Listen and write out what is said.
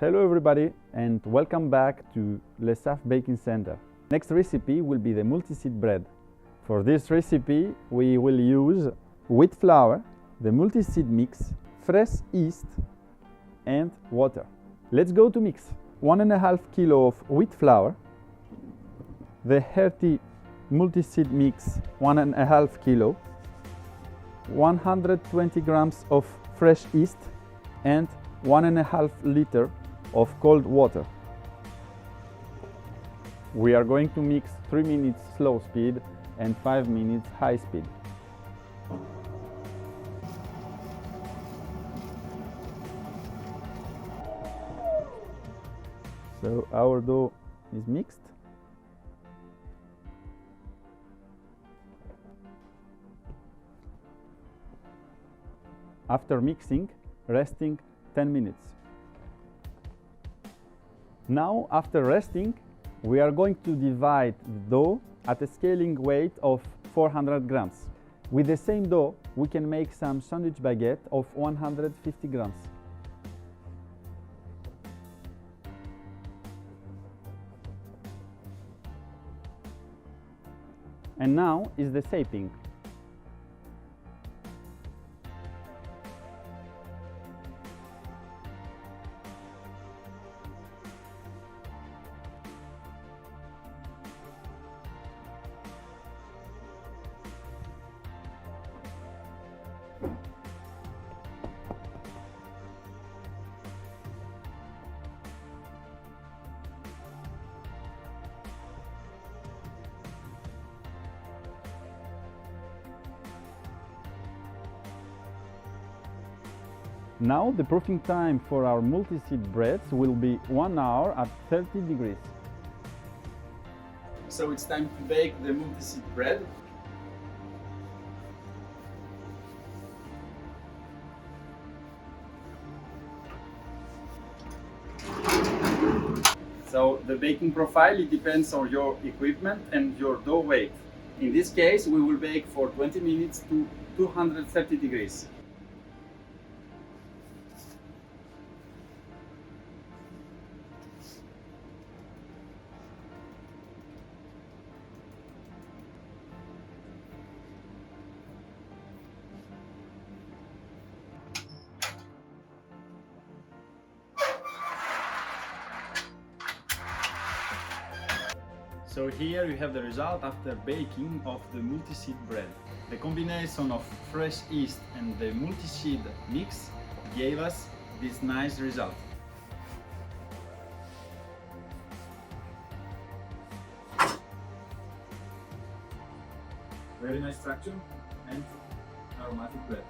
Hello everybody and welcome back to Le Saf Baking Center. Next recipe will be the multiseed bread. For this recipe we will use wheat flour, the multiseed mix, fresh yeast and water. Let's go to mix. 1.5 kilo of wheat flour, the hearty multiseed mix 1.5 kilo, 120 grams of fresh yeast and 1.5 liter of cold water. We are going to mix 3 minutes slow speed and 5 minutes high speed. So our dough is mixed. After mixing, resting 10 minutes. Now, after resting, we are going to divide the dough at a scaling weight of 400 grams. With the same dough, we can make some sandwich baguette of 150 grams. And now is the shaping. Now the proofing time for our multiseed breads will be 1 hour at 30 degrees. So it's time to bake the multiseed bread. So the baking profile, it depends on your equipment and your dough weight. In this case, we will bake for 20 minutes to 230 degrees. So here you have the result after baking of the multiseed bread. The combination of fresh yeast and the multiseed mix gave us this nice result. Very nice structure and aromatic bread.